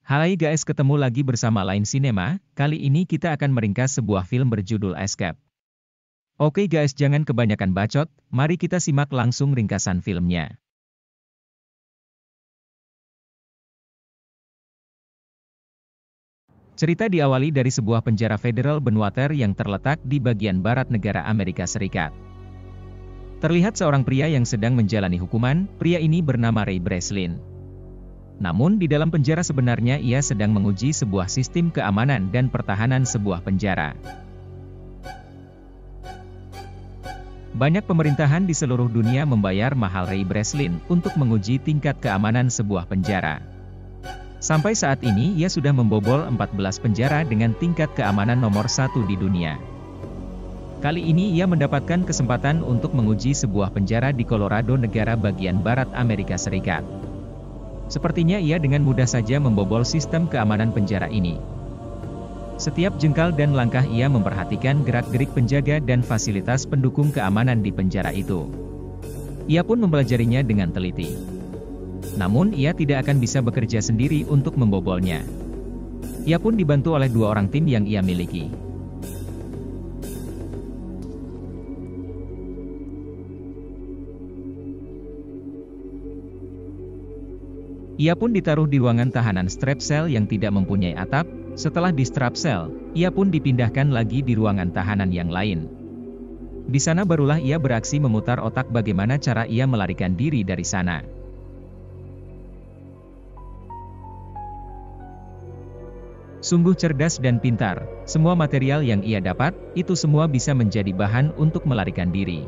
Hai guys, ketemu lagi bersama Line Cinema. Kali ini kita akan meringkas sebuah film berjudul Escape. Oke guys, jangan kebanyakan bacot, mari kita simak langsung ringkasan filmnya. Cerita diawali dari sebuah penjara federal Benwater yang terletak di bagian barat negara Amerika Serikat. Terlihat seorang pria yang sedang menjalani hukuman. Pria ini bernama Ray Breslin. Namun di dalam penjara sebenarnya ia sedang menguji sebuah sistem keamanan dan pertahanan sebuah penjara. Banyak pemerintahan di seluruh dunia membayar mahal Ray Breslin untuk menguji tingkat keamanan sebuah penjara. Sampai saat ini ia sudah membobol 14 penjara dengan tingkat keamanan nomor 1 di dunia. Kali ini ia mendapatkan kesempatan untuk menguji sebuah penjara di Colorado, negara bagian barat Amerika Serikat. Sepertinya ia dengan mudah saja membobol sistem keamanan penjara ini. Setiap jengkal dan langkah ia memperhatikan gerak-gerik penjaga dan fasilitas pendukung keamanan di penjara itu. Ia pun mempelajarinya dengan teliti. Namun ia tidak akan bisa bekerja sendiri untuk membobolnya. Ia pun dibantu oleh 2 orang tim yang ia miliki. Ia pun ditaruh di ruangan tahanan strap cell yang tidak mempunyai atap. Setelah di strap cell, ia pun dipindahkan lagi di ruangan tahanan yang lain. Di sana barulah ia beraksi memutar otak bagaimana cara ia melarikan diri dari sana. Sungguh cerdas dan pintar, semua material yang ia dapat, itu semua bisa menjadi bahan untuk melarikan diri.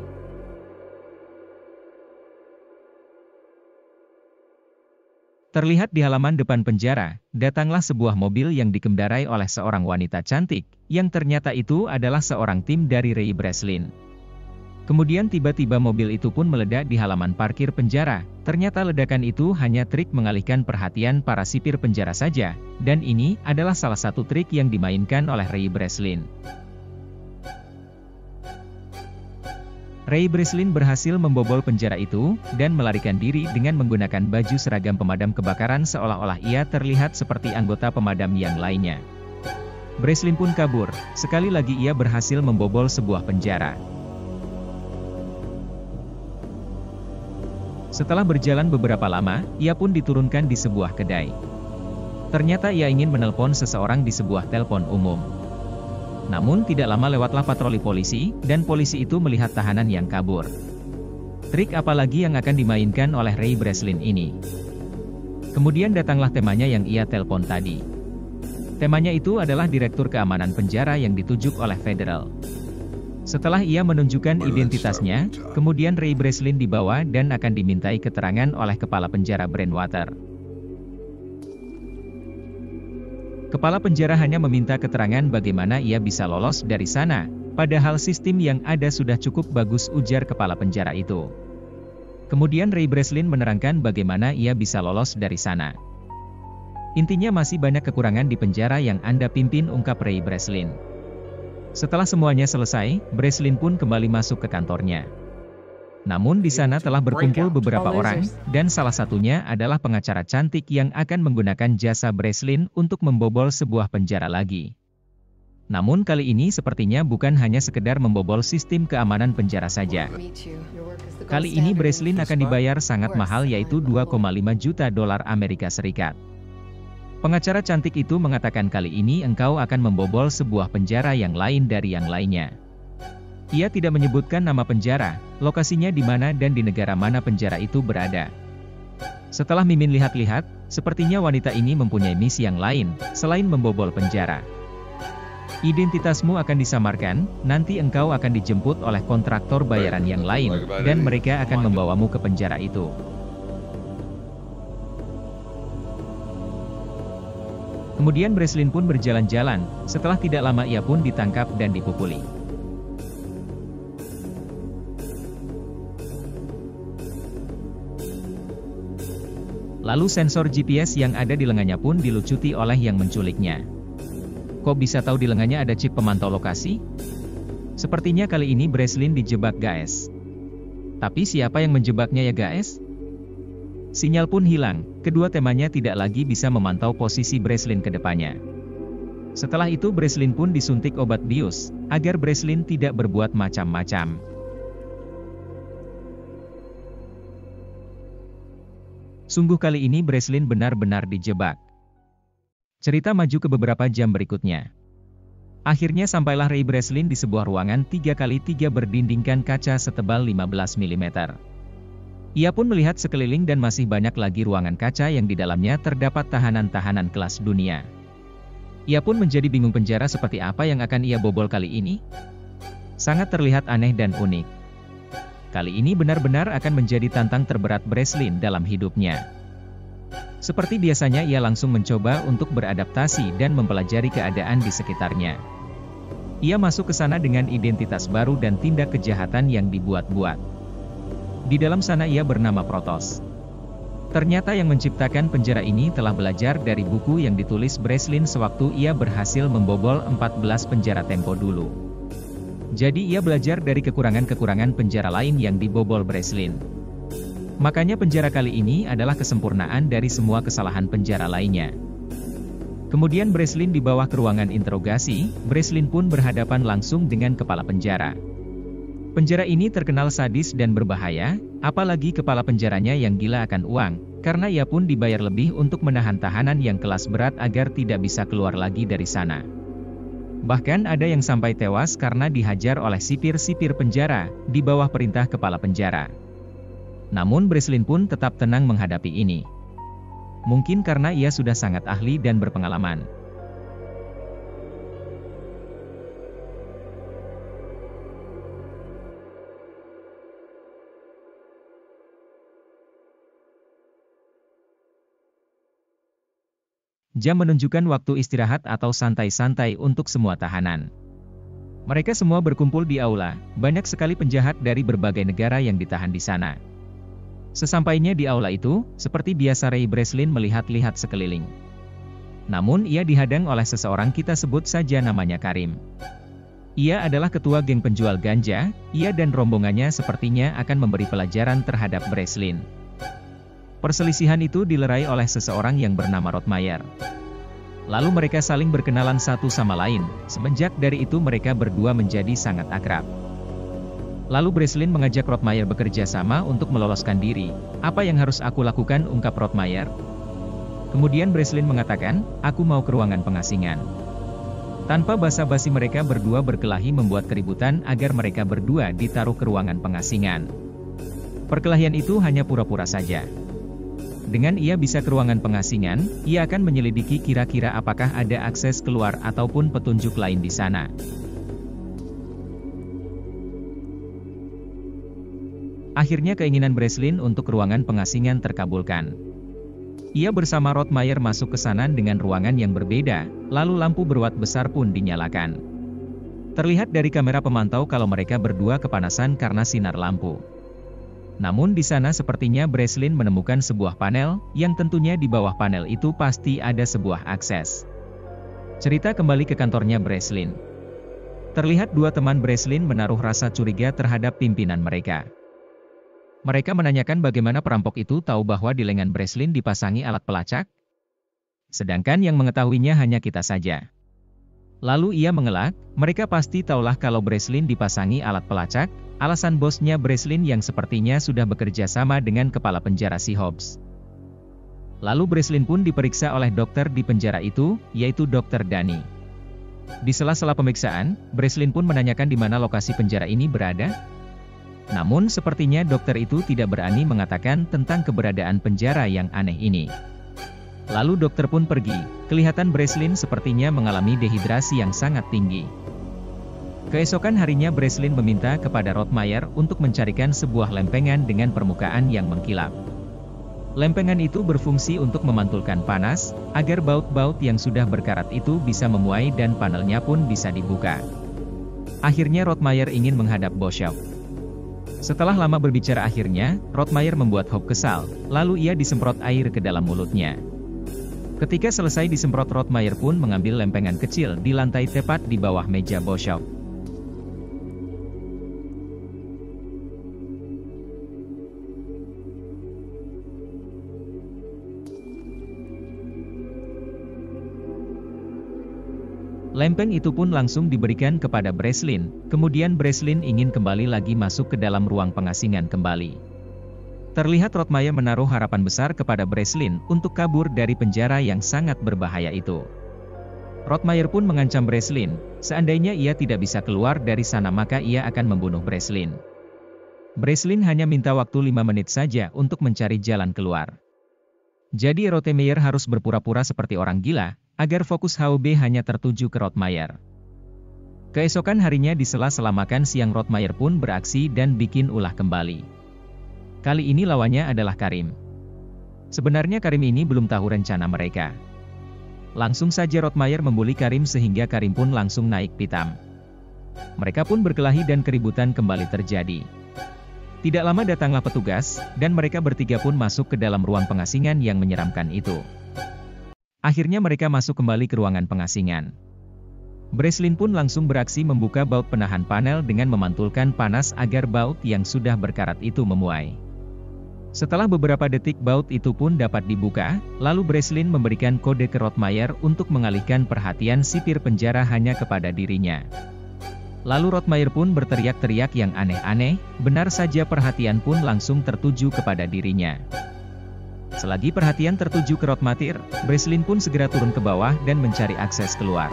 Terlihat di halaman depan penjara, datanglah sebuah mobil yang dikendarai oleh seorang wanita cantik, yang ternyata itu adalah seorang tim dari Ray Breslin. Kemudian tiba-tiba mobil itu pun meledak di halaman parkir penjara. Ternyata ledakan itu hanya trik mengalihkan perhatian para sipir penjara saja, dan ini adalah salah satu trik yang dimainkan oleh Ray Breslin. Ray Breslin berhasil membobol penjara itu, dan melarikan diri dengan menggunakan baju seragam pemadam kebakaran seolah-olah ia terlihat seperti anggota pemadam yang lainnya. Breslin pun kabur, sekali lagi ia berhasil membobol sebuah penjara. Setelah berjalan beberapa lama, ia pun diturunkan di sebuah kedai. Ternyata ia ingin menelpon seseorang di sebuah telepon umum. Namun tidak lama lewatlah patroli polisi, dan polisi itu melihat tahanan yang kabur. Trik apa lagi yang akan dimainkan oleh Ray Breslin ini? Kemudian datanglah temannya yang ia telepon tadi. Temanya itu adalah Direktur Keamanan Penjara yang ditujuk oleh Federal. Setelah ia menunjukkan identitasnya, kemudian Ray Breslin dibawa dan akan dimintai keterangan oleh Kepala Penjara Benwater. Kepala penjara hanya meminta keterangan bagaimana ia bisa lolos dari sana, padahal sistem yang ada sudah cukup bagus, ujar kepala penjara itu. Kemudian Ray Breslin menerangkan bagaimana ia bisa lolos dari sana. Intinya masih banyak kekurangan di penjara yang Anda pimpin, ungkap Ray Breslin. Setelah semuanya selesai, Breslin pun kembali masuk ke kantornya. Namun di sana telah berkumpul beberapa orang, dan salah satunya adalah pengacara cantik yang akan menggunakan jasa Breslin untuk membobol sebuah penjara lagi. Namun kali ini sepertinya bukan hanya sekedar membobol sistem keamanan penjara saja. Kali ini Breslin akan dibayar sangat mahal, yaitu 2,5 juta dolar Amerika Serikat. Pengacara cantik itu mengatakan kali ini engkau akan membobol sebuah penjara yang lain dari yang lainnya. Ia tidak menyebutkan nama penjara, lokasinya di mana dan di negara mana penjara itu berada. Setelah Mimin lihat-lihat, sepertinya wanita ini mempunyai misi yang lain, selain membobol penjara. Identitasmu akan disamarkan, nanti engkau akan dijemput oleh kontraktor bayaran yang lain, dan mereka akan membawamu ke penjara itu. Kemudian Breslin pun berjalan-jalan, setelah tidak lama ia pun ditangkap dan dipukuli. Lalu sensor GPS yang ada di lengannya pun dilucuti oleh yang menculiknya. Kok bisa tahu di lengannya ada chip pemantau lokasi? Sepertinya kali ini Breslin dijebak guys. Tapi siapa yang menjebaknya ya guys? Sinyal pun hilang, kedua temannya tidak lagi bisa memantau posisi Breslin ke depannya. Setelah itu Breslin pun disuntik obat bius, agar Breslin tidak berbuat macam-macam. Sungguh kali ini Breslin benar-benar dijebak. Cerita maju ke beberapa jam berikutnya. Akhirnya sampailah Ray Breslin di sebuah ruangan 3x3 berdindingkan kaca setebal 15 mm. Ia pun melihat sekeliling dan masih banyak lagi ruangan kaca yang di dalamnya terdapat tahanan-tahanan kelas dunia. Ia pun menjadi bingung penjara seperti apa yang akan ia bobol kali ini. Sangat terlihat aneh dan unik. Kali ini benar-benar akan menjadi tantang terberat Breslin dalam hidupnya. Seperti biasanya ia langsung mencoba untuk beradaptasi dan mempelajari keadaan di sekitarnya. Ia masuk ke sana dengan identitas baru dan tindak kejahatan yang dibuat-buat. Di dalam sana ia bernama Protos. Ternyata yang menciptakan penjara ini telah belajar dari buku yang ditulis Breslin sewaktu ia berhasil membobol 14 penjara tempo dulu. Jadi ia belajar dari kekurangan-kekurangan penjara lain yang dibobol Breslin. Makanya penjara kali ini adalah kesempurnaan dari semua kesalahan penjara lainnya. Kemudian Breslin dibawa ke ruangan interogasi, Breslin pun berhadapan langsung dengan kepala penjara. Penjara ini terkenal sadis dan berbahaya, apalagi kepala penjaranya yang gila akan uang, karena ia pun dibayar lebih untuk menahan tahanan yang kelas berat agar tidak bisa keluar lagi dari sana. Bahkan ada yang sampai tewas karena dihajar oleh sipir-sipir penjara, di bawah perintah kepala penjara. Namun Breslin pun tetap tenang menghadapi ini. Mungkin karena ia sudah sangat ahli dan berpengalaman. Jam menunjukkan waktu istirahat atau santai-santai untuk semua tahanan. Mereka semua berkumpul di aula, banyak sekali penjahat dari berbagai negara yang ditahan di sana. Sesampainya di aula itu, seperti biasa Ray Breslin melihat-lihat sekeliling. Namun ia dihadang oleh seseorang, kita sebut saja namanya Karim. Ia adalah ketua geng penjual ganja, ia dan rombongannya sepertinya akan memberi pelajaran terhadap Breslin. Perselisihan itu dilerai oleh seseorang yang bernama Rottmeier. Lalu mereka saling berkenalan satu sama lain, semenjak dari itu mereka berdua menjadi sangat akrab. Lalu Breslin mengajak Rottmeier bekerja sama untuk meloloskan diri. Apa yang harus aku lakukan, ungkap Rottmeier. Kemudian Breslin mengatakan, aku mau ke ruangan pengasingan. Tanpa basa-basi mereka berdua berkelahi membuat keributan agar mereka berdua ditaruh ke ruangan pengasingan. Perkelahian itu hanya pura-pura saja. Dengan ia bisa ke ruangan pengasingan, ia akan menyelidiki kira-kira apakah ada akses keluar ataupun petunjuk lain di sana. Akhirnya keinginan Breslin untuk ruangan pengasingan terkabulkan. Ia bersama Rottmeier masuk ke sana dengan ruangan yang berbeda, lalu lampu berwatt besar pun dinyalakan. Terlihat dari kamera pemantau kalau mereka berdua kepanasan karena sinar lampu. Namun di sana sepertinya Breslin menemukan sebuah panel, yang tentunya di bawah panel itu pasti ada sebuah akses. Cerita kembali ke kantornya Breslin. Terlihat dua teman Breslin menaruh rasa curiga terhadap pimpinan mereka. Mereka menanyakan bagaimana perampok itu tahu bahwa di lengan Breslin dipasangi alat pelacak? Sedangkan yang mengetahuinya hanya kita saja. Lalu ia mengelak, mereka pasti tahulah kalau Breslin dipasangi alat pelacak, alasan bosnya Breslin yang sepertinya sudah bekerja sama dengan kepala penjara si Hobbs. Lalu Breslin pun diperiksa oleh dokter di penjara itu, yaitu Dr. Dani. Di sela-sela pemeriksaan, Breslin pun menanyakan di mana lokasi penjara ini berada. Namun sepertinya dokter itu tidak berani mengatakan tentang keberadaan penjara yang aneh ini. Lalu dokter pun pergi, kelihatan Breslin sepertinya mengalami dehidrasi yang sangat tinggi. Keesokan harinya Breslin meminta kepada Rottmeier untuk mencarikan sebuah lempengan dengan permukaan yang mengkilap. Lempengan itu berfungsi untuk memantulkan panas, agar baut-baut yang sudah berkarat itu bisa memuai dan panelnya pun bisa dibuka. Akhirnya Rottmeier ingin menghadap Boshoff. Setelah lama berbicara akhirnya, Rottmeier membuat Hobbs kesal, lalu ia disemprot air ke dalam mulutnya. Ketika selesai disemprot, Rottmeier pun mengambil lempengan kecil di lantai tepat di bawah meja Boshoff. Lempeng itu pun langsung diberikan kepada Breslin, kemudian Breslin ingin kembali lagi masuk ke dalam ruang pengasingan kembali. Terlihat Rottmeier menaruh harapan besar kepada Breslin untuk kabur dari penjara yang sangat berbahaya itu. Rottmeier pun mengancam Breslin, seandainya ia tidak bisa keluar dari sana maka ia akan membunuh Breslin. Breslin hanya minta waktu 5 menit saja untuk mencari jalan keluar. Jadi Rottmeier harus berpura-pura seperti orang gila, agar fokus HOB hanya tertuju ke Rottmeier. Keesokan harinya di sela-sela makan siang Rottmeier pun beraksi dan bikin ulah kembali. Kali ini lawannya adalah Karim. Sebenarnya Karim ini belum tahu rencana mereka. Langsung saja Rottmeier membuli Karim sehingga Karim pun langsung naik pitam. Mereka pun berkelahi dan keributan kembali terjadi. Tidak lama datanglah petugas, dan mereka bertiga pun masuk ke dalam ruang pengasingan yang menyeramkan itu. Akhirnya mereka masuk kembali ke ruangan pengasingan. Breslin pun langsung beraksi membuka baut penahan panel dengan memantulkan panas agar baut yang sudah berkarat itu memuai. Setelah beberapa detik baut itu pun dapat dibuka, lalu Breslin memberikan kode ke Rottmeier untuk mengalihkan perhatian sipir penjara hanya kepada dirinya. Lalu Rottmeier pun berteriak-teriak yang aneh-aneh, benar saja perhatian pun langsung tertuju kepada dirinya. Selagi perhatian tertuju ke Rottmeier, Breslin pun segera turun ke bawah dan mencari akses keluar.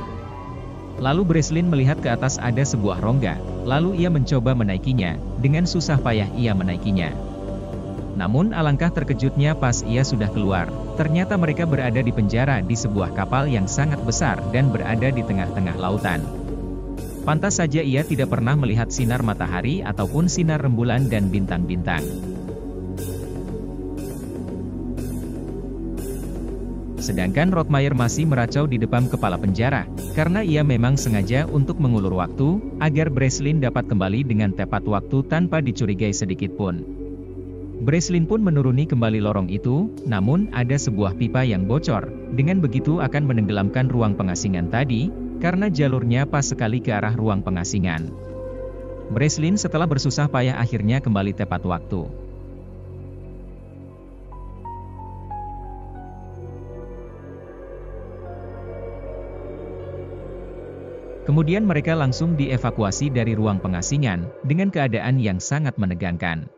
Lalu Breslin melihat ke atas ada sebuah rongga, lalu ia mencoba menaikinya, dengan susah payah ia menaikinya. Namun alangkah terkejutnya pas ia sudah keluar, ternyata mereka berada di penjara di sebuah kapal yang sangat besar dan berada di tengah-tengah lautan. Pantas saja ia tidak pernah melihat sinar matahari ataupun sinar rembulan dan bintang-bintang. Sedangkan Rottmeier masih meracau di depan kepala penjara, karena ia memang sengaja untuk mengulur waktu, agar Breslin dapat kembali dengan tepat waktu tanpa dicurigai sedikit pun. Breslin pun menuruni kembali lorong itu, namun ada sebuah pipa yang bocor, dengan begitu akan menenggelamkan ruang pengasingan tadi, karena jalurnya pas sekali ke arah ruang pengasingan. Breslin setelah bersusah payah akhirnya kembali tepat waktu. Kemudian mereka langsung dievakuasi dari ruang pengasingan, dengan keadaan yang sangat menegangkan.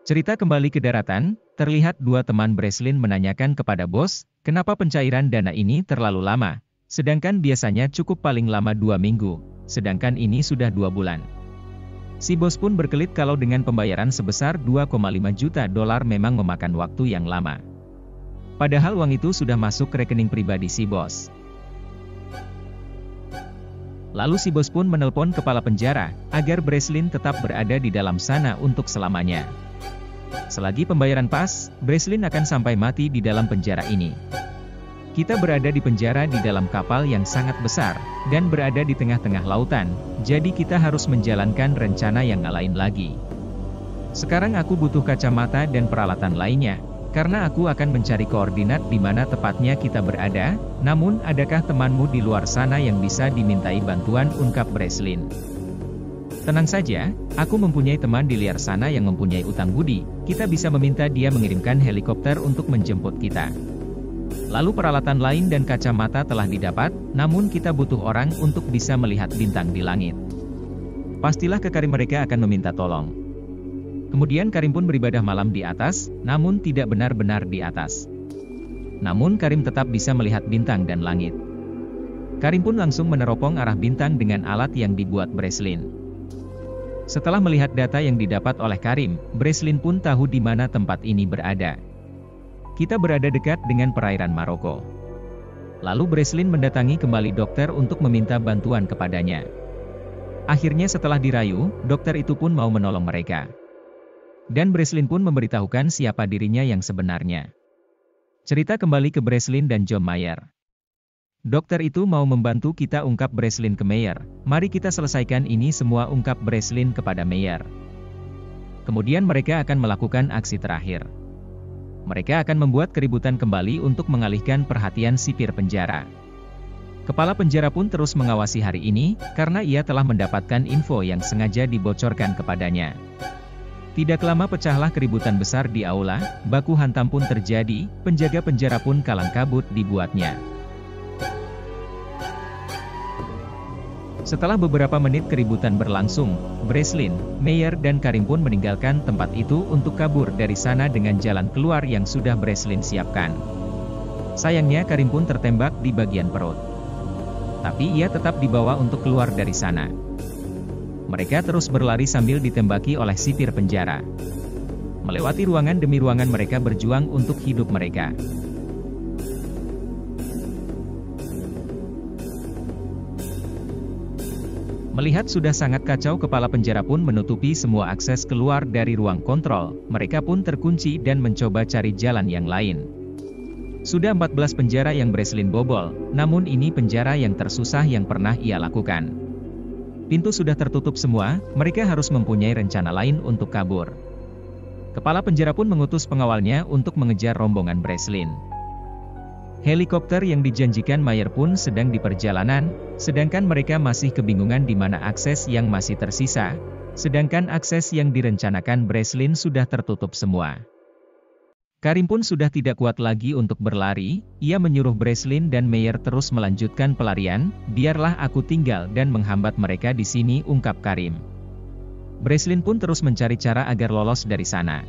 Cerita kembali ke daratan, terlihat dua teman Breslin menanyakan kepada bos, kenapa pencairan dana ini terlalu lama, sedangkan biasanya cukup paling lama 2 minggu, sedangkan ini sudah 2 bulan. Si bos pun berkelit kalau dengan pembayaran sebesar 2,5 juta dolar memang memakan waktu yang lama. Padahal uang itu sudah masuk ke rekening pribadi si bos. Lalu si bos pun menelpon kepala penjara, agar Breslin tetap berada di dalam sana untuk selamanya. Selagi pembayaran pas, Breslin akan sampai mati di dalam penjara ini. Kita berada di penjara di dalam kapal yang sangat besar, dan berada di tengah-tengah lautan, jadi kita harus menjalankan rencana yang lain lagi. Sekarang aku butuh kacamata dan peralatan lainnya, karena aku akan mencari koordinat di mana tepatnya kita berada, namun adakah temanmu di luar sana yang bisa dimintai bantuan, ungkap Breslin. Tenang saja, aku mempunyai teman di luar sana yang mempunyai utang budi, kita bisa meminta dia mengirimkan helikopter untuk menjemput kita. Lalu peralatan lain dan kacamata telah didapat, namun kita butuh orang untuk bisa melihat bintang di langit. Pastilah ke Karim mereka akan meminta tolong. Kemudian Karim pun beribadah malam di atas, namun tidak benar-benar di atas. Namun Karim tetap bisa melihat bintang dan langit. Karim pun langsung meneropong arah bintang dengan alat yang dibuat Breslin. Setelah melihat data yang didapat oleh Karim, Breslin pun tahu di mana tempat ini berada. Kita berada dekat dengan perairan Maroko. Lalu Breslin mendatangi kembali dokter untuk meminta bantuan kepadanya. Akhirnya setelah dirayu, dokter itu pun mau menolong mereka. Dan Breslin pun memberitahukan siapa dirinya yang sebenarnya. Cerita kembali ke Breslin dan John Mayer. Dokter itu mau membantu kita, ungkap Breslin ke Mayer. Mari kita selesaikan ini semua, ungkap Breslin kepada Mayer. Kemudian mereka akan melakukan aksi terakhir. Mereka akan membuat keributan kembali untuk mengalihkan perhatian sipir penjara. Kepala penjara pun terus mengawasi hari ini, karena ia telah mendapatkan info yang sengaja dibocorkan kepadanya. Tidak lama pecahlah keributan besar di aula, baku hantam pun terjadi, penjaga penjara pun kalang kabut dibuatnya. Setelah beberapa menit keributan berlangsung, Breslin, Meyer dan Karim pun meninggalkan tempat itu untuk kabur dari sana dengan jalan keluar yang sudah Breslin siapkan. Sayangnya Karim pun tertembak di bagian perut. Tapi ia tetap dibawa untuk keluar dari sana. Mereka terus berlari sambil ditembaki oleh sipir penjara. Melewati ruangan demi ruangan mereka berjuang untuk hidup mereka. Melihat sudah sangat kacau, kepala penjara pun menutupi semua akses keluar dari ruang kontrol. Mereka pun terkunci dan mencoba cari jalan yang lain. Sudah 14 penjara yang Breslin bobol, namun ini penjara yang tersusah yang pernah ia lakukan. Pintu sudah tertutup semua, mereka harus mempunyai rencana lain untuk kabur. Kepala penjara pun mengutus pengawalnya untuk mengejar rombongan Breslin. Helikopter yang dijanjikan Meyer pun sedang di perjalanan, sedangkan mereka masih kebingungan di mana akses yang masih tersisa, sedangkan akses yang direncanakan Breslin sudah tertutup semua. Karim pun sudah tidak kuat lagi untuk berlari, ia menyuruh Breslin dan Meyer terus melanjutkan pelarian, biarlah aku tinggal dan menghambat mereka di sini, ungkap Karim. Breslin pun terus mencari cara agar lolos dari sana.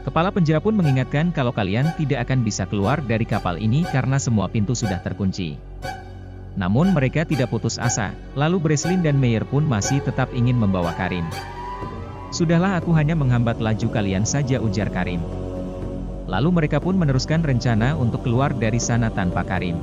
Kepala penjara pun mengingatkan kalau kalian tidak akan bisa keluar dari kapal ini karena semua pintu sudah terkunci. Namun mereka tidak putus asa, lalu Breslin dan Meyer pun masih tetap ingin membawa Karim. Sudahlah, aku hanya menghambat laju kalian saja, ujar Karim. Lalu mereka pun meneruskan rencana untuk keluar dari sana tanpa Karim.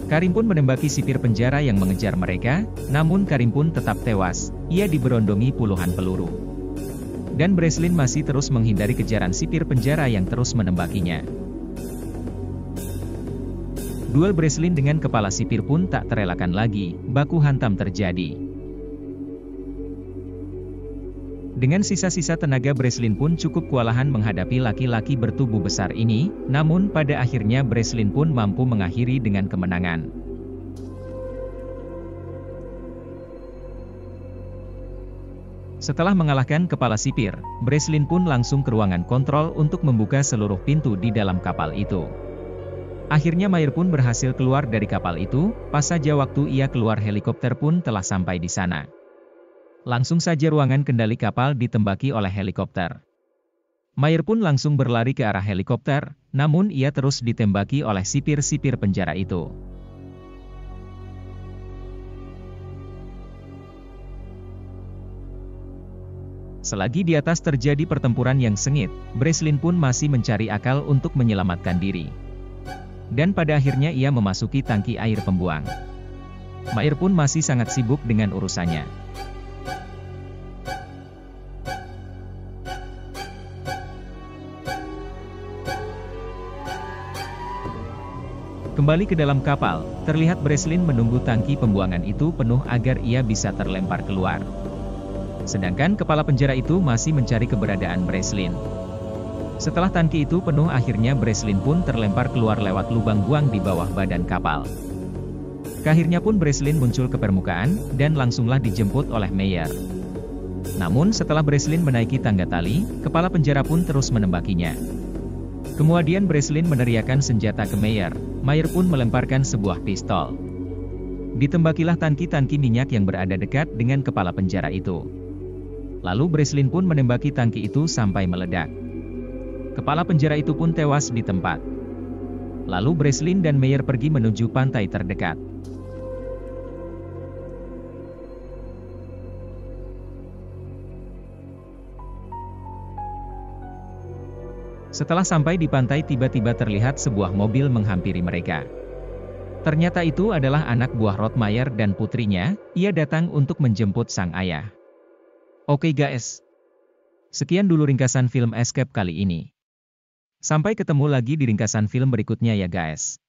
Karim pun menembaki sipir penjara yang mengejar mereka, namun Karim pun tetap tewas, ia diberondongi puluhan peluru. Dan Breslin masih terus menghindari kejaran sipir penjara yang terus menembakinya. Duel Breslin dengan kepala sipir pun tak terelakkan lagi, baku hantam terjadi. Dengan sisa-sisa tenaga Breslin pun cukup kewalahan menghadapi laki-laki bertubuh besar ini, namun pada akhirnya Breslin pun mampu mengakhiri dengan kemenangan. Setelah mengalahkan kepala sipir, Breslin pun langsung ke ruangan kontrol untuk membuka seluruh pintu di dalam kapal itu. Akhirnya Meyer pun berhasil keluar dari kapal itu, pas saja waktu ia keluar helikopter pun telah sampai di sana. Langsung saja ruangan kendali kapal ditembaki oleh helikopter. Meyer pun langsung berlari ke arah helikopter, namun ia terus ditembaki oleh sipir-sipir penjara itu. Selagi di atas terjadi pertempuran yang sengit, Breslin pun masih mencari akal untuk menyelamatkan diri. Dan pada akhirnya ia memasuki tangki air pembuang. Meyer pun masih sangat sibuk dengan urusannya. Kembali ke dalam kapal, terlihat Breslin menunggu tangki pembuangan itu penuh agar ia bisa terlempar keluar. Sedangkan kepala penjara itu masih mencari keberadaan Breslin. Setelah tangki itu penuh, akhirnya Breslin pun terlempar keluar lewat lubang buang di bawah badan kapal. Akhirnya pun Breslin muncul ke permukaan, dan langsunglah dijemput oleh Meyer. Namun setelah Breslin menaiki tangga tali, kepala penjara pun terus menembakinya. Kemudian Breslin meneriakkan senjata ke Meyer. Meyer pun melemparkan sebuah pistol. Ditembakilah tangki-tangki minyak yang berada dekat dengan kepala penjara itu. Lalu Breslin pun menembaki tangki itu sampai meledak. Kepala penjara itu pun tewas di tempat. Lalu Breslin dan Meyer pergi menuju pantai terdekat. Setelah sampai di pantai, tiba-tiba terlihat sebuah mobil menghampiri mereka. Ternyata itu adalah anak buah Rottmeyer dan putrinya, ia datang untuk menjemput sang ayah. Oke guys. Sekian dulu ringkasan film Escape kali ini. Sampai ketemu lagi di ringkasan film berikutnya ya guys.